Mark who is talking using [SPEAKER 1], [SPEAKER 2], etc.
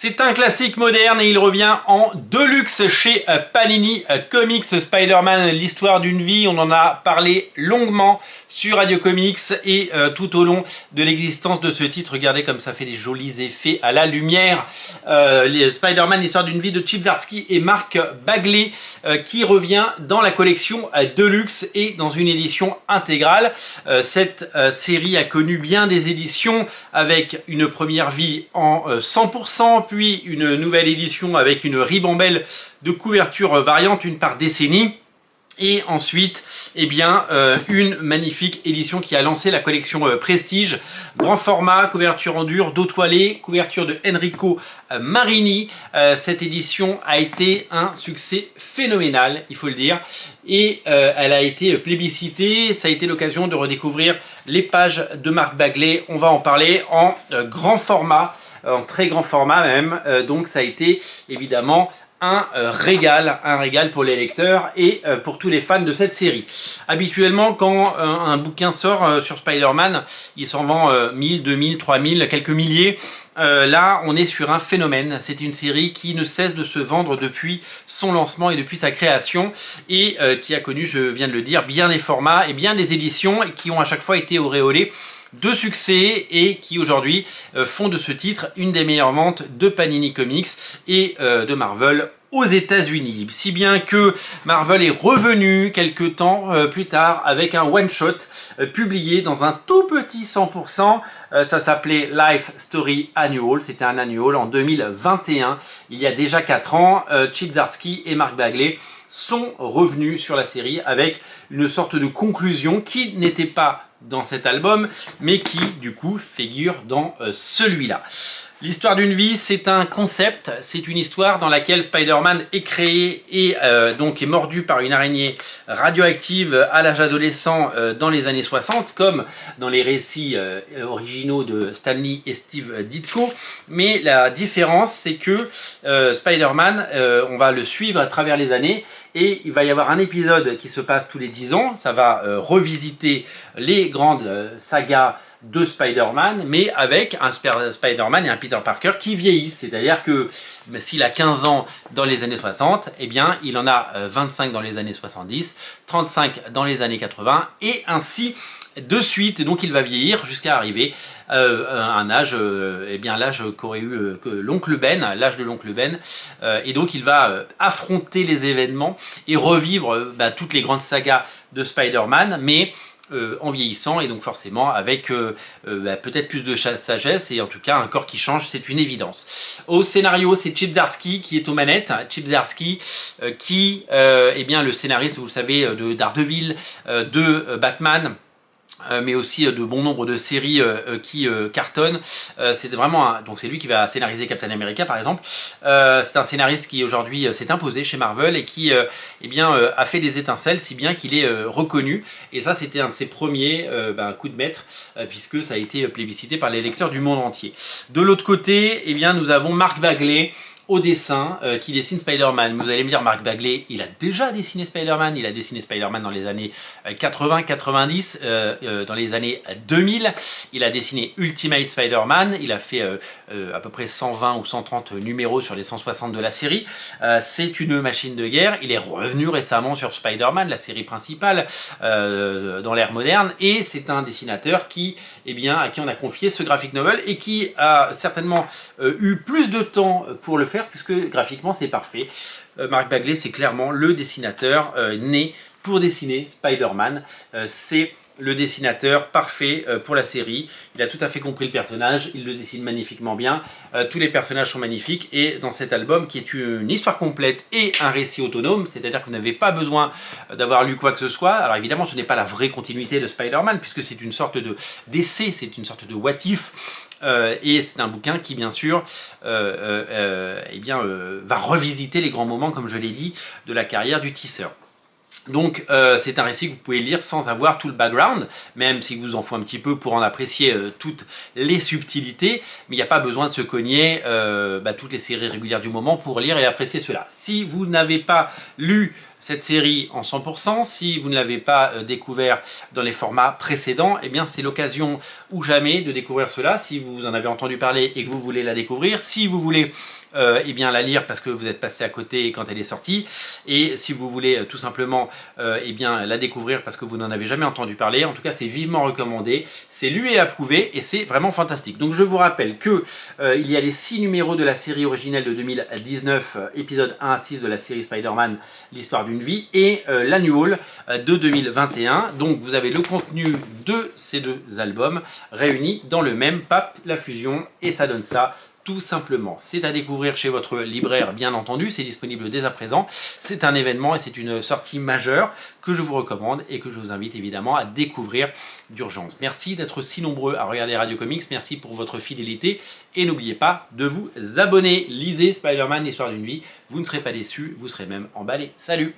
[SPEAKER 1] C'est un classique moderne et il revient en deluxe chez Panini Comics. Spider-Man, l'histoire d'une vie. On en a parlé longuement sur Radio Comics et tout au long de l'existence de ce titre. Regardez comme ça fait des jolis effets à la lumière. Spider-Man, l'histoire d'une vie de Chip Zdarsky et Mark Bagley qui revient dans la collection Deluxe et dans une édition intégrale. Cette série a connu bien des éditions avec une première vie en 100%, puis une nouvelle édition avec une ribambelle de couvertures variantes, une par décennie. Et ensuite, eh bien, une magnifique édition qui a lancé la collection Prestige. Grand format, couverture en dur, dos toilé, couverture de Enrico Marini. Cette édition a été un succès phénoménal, il faut le dire. Et elle a été plébiscitée. Ça a été l'occasion de redécouvrir les pages de Mark Bagley. On va en parler en grand format, en très grand format même. Donc ça a été évidemment un régal pour les lecteurs et pour tous les fans de cette série. Habituellement, quand un bouquin sort sur Spider-Man, il s'en vend 1000, 2000, 3000, quelques milliers. Là, on est sur un phénomène. C'est une série qui ne cesse de se vendre depuis son lancement et depuis sa création et qui a connu, je viens de le dire, bien des formats et bien des éditions qui ont à chaque fois été auréolées de succès et qui aujourd'hui font de ce titre une des meilleures ventes de Panini Comics et de Marvel aux États-Unis. Si bien que Marvel est revenu quelques temps plus tard avec un one-shot publié dans un tout petit 100%. Ça s'appelait Life Story Annual. C'était un annual en 2021. Il y a déjà 4 ans, Chip Zdarsky et Mark Bagley sont revenus sur la série avec une sorte de conclusion qui n'était pas dans cet album, mais qui du coup figure dans celui-là. L'histoire d'une vie, c'est un concept, c'est une histoire dans laquelle Spider-Man est créé et donc est mordu par une araignée radioactive à l'âge adolescent dans les années 60, comme dans les récits originaux de Stan Lee et Steve Ditko. Mais la différence, c'est que Spider-Man, on va le suivre à travers les années et il va y avoir un épisode qui se passe tous les 10 ans. Ça va revisiter les grandes sagas de Spider-Man, mais avec un Spider-Man et un Peter Parker qui vieillissent. C'est-à-dire que s'il a 15 ans dans les années 60, eh bien, il en a 25 dans les années 70, 35 dans les années 80, et ainsi de suite. Et donc, il va vieillir jusqu'à arriver à un âge, eh bien, l'âge qu'aurait eu l'oncle Ben, l'âge de l'oncle Ben. Et donc, il va affronter les événements et revivre toutes les grandes sagas de Spider-Man, mais en vieillissant et donc forcément avec peut-être plus de sagesse et en tout cas un corps qui change, c'est une évidence. Au scénario, c'est Chip Zdarsky qui est aux manettes. Chip Zdarsky qui est bien le scénariste, vous le savez, de Daredevil, de Batman, mais aussi de bon nombre de séries qui cartonnent. C'est vraiment donc c'est lui qui va scénariser Captain America par exemple. C'est un scénariste qui aujourd'hui s'est imposé chez Marvel et qui eh bien, a fait des étincelles si bien qu'il est reconnu. Et ça, c'était un de ses premiers coups de maître puisque ça a été plébiscité par les lecteurs du monde entier. De l'autre côté, eh bien, nous avons Mark Bagley au dessin, qui dessine Spider-Man. Vous allez me dire, Mark Bagley, il a déjà dessiné Spider-Man, il a dessiné Spider-Man dans les années 80, 90, dans les années 2000, il a dessiné Ultimate Spider-Man, il a fait à peu près 120 ou 130 numéros sur les 160 de la série. C'est une machine de guerre, il est revenu récemment sur Spider-Man, la série principale dans l'ère moderne, et c'est un dessinateur qui, eh bien, à qui on a confié ce graphic novel et qui a certainement eu plus de temps pour le faire, puisque graphiquement c'est parfait. Mark Bagley, c'est clairement le dessinateur né pour dessiner Spider-Man. C'est le dessinateur parfait pour la série. Il a tout à fait compris le personnage, il le dessine magnifiquement bien. Tous les personnages sont magnifiques et dans cet album qui est une histoire complète et un récit autonome, c'est-à-dire que vous n'avez pas besoin d'avoir lu quoi que ce soit. Alors évidemment, ce n'est pas la vraie continuité de Spider-Man puisque c'est une sorte d'essai, c'est une sorte de what if. Et c'est un bouquin qui bien sûr eh bien, va revisiter les grands moments, comme je l'ai dit, de la carrière du tisseur. Donc c'est un récit que vous pouvez lire sans avoir tout le background, même si vous en faut un petit peu pour en apprécier toutes les subtilités, mais il n'y a pas besoin de se cogner toutes les séries régulières du moment pour lire et apprécier cela. Si vous n'avez pas lu cette série en 100%. Si vous ne l'avez pas découvert dans les formats précédents, eh bien c'est l'occasion ou jamais de découvrir cela. Si vous en avez entendu parler et que vous voulez la découvrir, si vous voulez eh bien la lire parce que vous êtes passé à côté quand elle est sortie, et si vous voulez tout simplement eh bien la découvrir parce que vous n'en avez jamais entendu parler, en tout cas c'est vivement recommandé, c'est lu et approuvé et c'est vraiment fantastique. Donc je vous rappelle que il y a les 6 numéros de la série originelle de 2019, épisode 1 à 6 de la série Spider-Man, l'histoire d'une vie, et l'annual de 2021. Donc vous avez le contenu de ces deux albums réunis dans le même pape, la fusion, et ça donne ça. Tout simplement, c'est à découvrir chez votre libraire, bien entendu, c'est disponible dès à présent. C'est un événement et c'est une sortie majeure que je vous recommande et que je vous invite évidemment à découvrir d'urgence. Merci d'être si nombreux à regarder Radio Comics, merci pour votre fidélité et n'oubliez pas de vous abonner. Lisez Spider-Man, l'histoire d'une vie, vous ne serez pas déçus, vous serez même emballés. Salut!